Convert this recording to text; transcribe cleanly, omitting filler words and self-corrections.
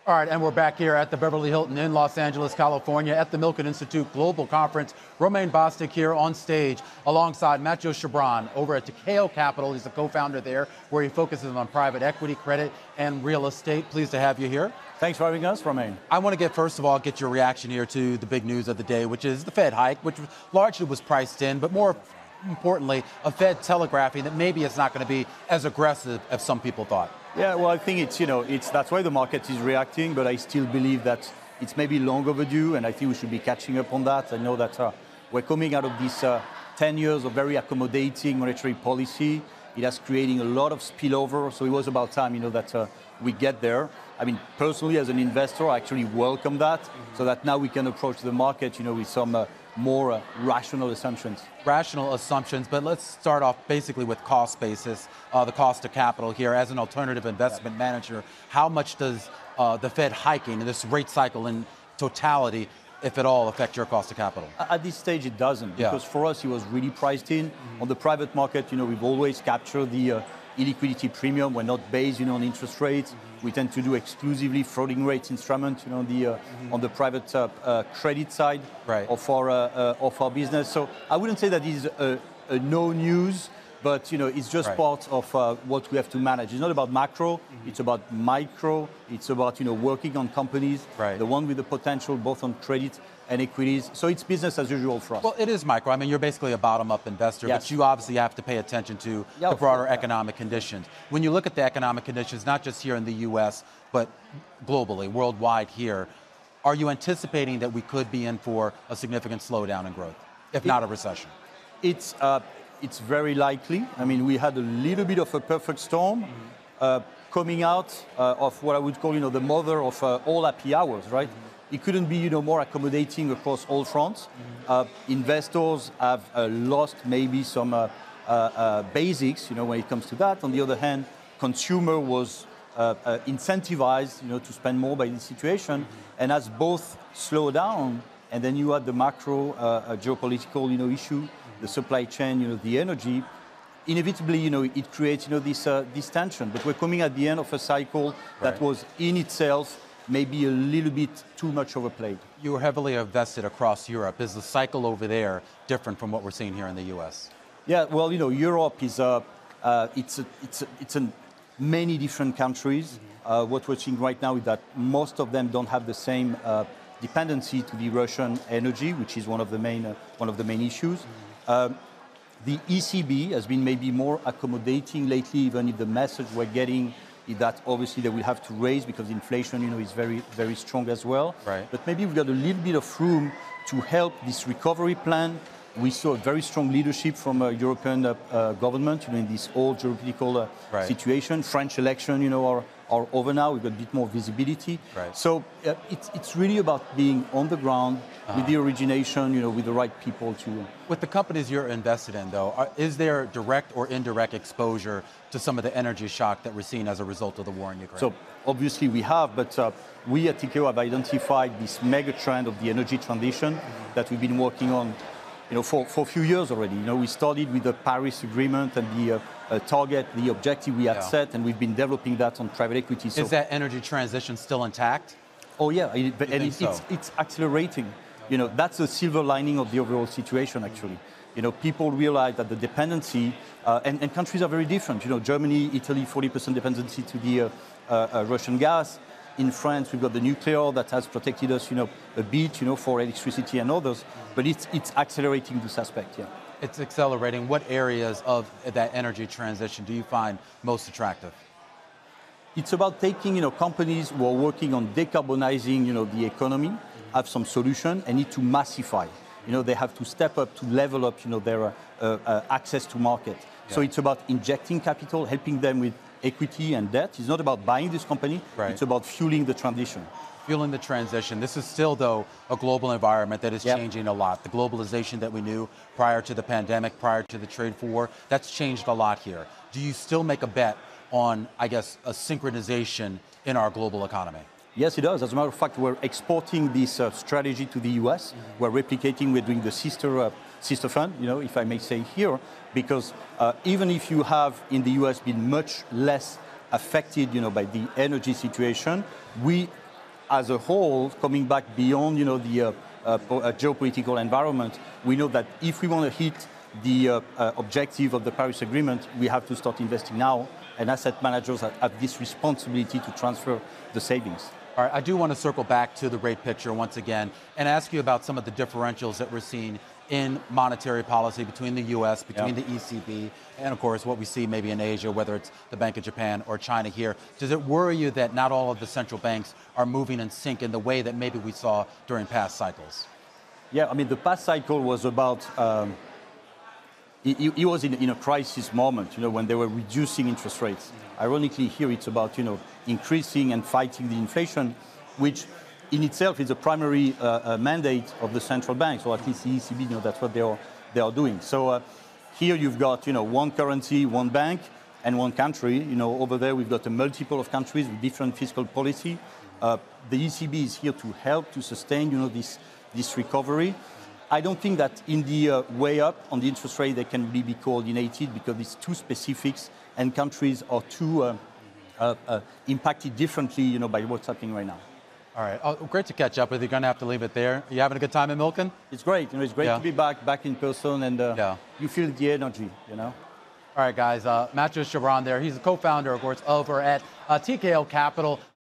All right, and we're back here at the Beverly Hilton in Los Angeles, California, at the Milken Institute Global Conference. Romaine Bostick here on stage alongside Mathieu Chabran over at Tikehau Capital. He's the co-founder there, where he focuses on private equity, credit, and real estate. Pleased to have you here. Thanks for having us, Romaine. I want to first of all, get your reaction here to the big news of the day, which is the Fed hike, which largely was priced in, but more importantly, a Fed telegraphing that maybe it's not going to be as aggressive as some people thought. Yeah, well, I think that's why the market is reacting, but I still believe that it's maybe long overdue, and I think we should be catching up on that. I know that we're coming out of these 10 years of very accommodating monetary policy. It has creating a lot of spillover, so it was about time, that we get there. I mean, personally, as an investor, I actually welcome that, so that now we can approach the market, with some more rational assumptions. Rational assumptions, but let's start off basically with cost basis, the cost of capital here. As an alternative investment manager, how much does the Fed hiking and this rate cycle in totality, if at all, affect your cost of capital? At this stage, it doesn't, because for us, it was really priced in. On the private market, we've always captured the illiquidity premium. We're not based, on interest rates. We tend to do exclusively floating rate instruments, on the private credit side of our business. So I wouldn't say that is a no news, but it's just part of what we have to manage. It's not about macro, it's about micro. It's about working on companies, the one with the potential both on credit and equities. So it's business as usual for us. Well, it is micro. I mean, you're basically a bottom-up investor, but you obviously have to pay attention to the broader economic conditions. When you look at the economic conditions, not just here in the U.S., but globally, worldwide here, are you anticipating that we could be in for a significant slowdown in growth, if not a recession? It's very likely. I mean, we had a little bit of a perfect storm coming out of what I would call, the mother of all happy hours, right? It couldn't be, more accommodating across all fronts. Investors have lost maybe some basics, when it comes to that. On the other hand, consumer was incentivized, to spend more by this situation. And as both slow down, and then you had the macro geopolitical, issue, the supply chain, the energy, inevitably, it creates, this tension. But we're coming at the end of a cycle that was in itself maybe a little bit too much overplayed. You were heavily invested across Europe. Is the cycle over there different from what we're seeing here in the U.S.? Yeah, well, Europe is it's many different countries. What we're seeing right now is that most of them don't have the same dependency to the Russian energy, which is one of the main issues. The ECB has been maybe more accommodating lately, even if the message we're getting is that obviously they will have to raise because inflation, is very, very strong as well. But maybe we've got a little bit of room to help this recovery plan. We saw a very strong leadership from European government, in this whole geopolitical situation. French election, are over now. We've got a bit more visibility. So it's really about being on the ground with the origination, with the right people to. With the companies you're invested in, though, is there direct or indirect exposure to some of the energy shock that we're seeing as a result of the war in Ukraine? So obviously we have, but we at Tikehau have identified this mega trend of the energy transition that we've been working on, for a few years already. We started with the Paris Agreement and the target, the objective we had set, and we've been developing that on private equity. So is that energy transition still intact? Oh yeah, it's accelerating. That's the silver lining of the overall situation, actually. People realize that the dependency, and countries are very different. Germany, Italy, 40% dependency to the Russian gas. In France, we've got the nuclear that has protected us, a bit, for electricity and others. But it's accelerating this aspect, It's accelerating. What areas of that energy transition do you find most attractive? It's about taking, companies who are working on decarbonizing, the economy, have some solution and need to massify. They have to step up to level up, their access to market. So it's about injecting capital, helping them with equity and debt. It's not about buying this company. It's about fueling the transition. Fueling the transition. This is still, though, a global environment that is changing a lot. The globalization that we knew prior to the pandemic, prior to the trade war, that's changed a lot here. Do you still make a bet on, I guess, a synchronization in our global economy? Yes, it does. As a matter of fact, we're exporting this strategy to the US. We're replicating, we're doing the sister fund, if I may say here, because even if you have in the US been much less affected, by the energy situation, we as a whole, coming back beyond, the geopolitical environment, we know that if we want to hit the objective of the Paris Agreement, we have to start investing now, and asset managers have this responsibility to transfer the savings. All right, I do want to circle back to the rate picture once again and ask you about some of the differentials that we're seeing in monetary policy between the US, between the ECB, and of course what we see maybe in Asia, whether it's the Bank of Japan or China here. Does it worry you that not all of the central banks are moving in sync in the way that maybe we saw during past cycles? Yeah, I mean, the past cycle was about, it was in a crisis moment, when they were reducing interest rates. Ironically, here it's about, increasing and fighting the inflation, which in itself is a primary mandate of the central banks, or at least the ECB, that's what they are doing. So here you've got, one currency, one bank, and one country. Over there we've got a multiple of countries with different fiscal policy. The ECB is here to help to sustain, this recovery. I don't think that in the way up on the interest rate they can really be coordinated because it's too specifics and countries are too impacted differently, by what's happening right now. All right, great to catch up with you. You're going to have to leave it there. Are you having a good time in Milken? It's great. It's great to be back in person, and you feel the energy. All right, guys. Mathieu Chabran there. He's the co-founder, of course, over at Tikehau Capital.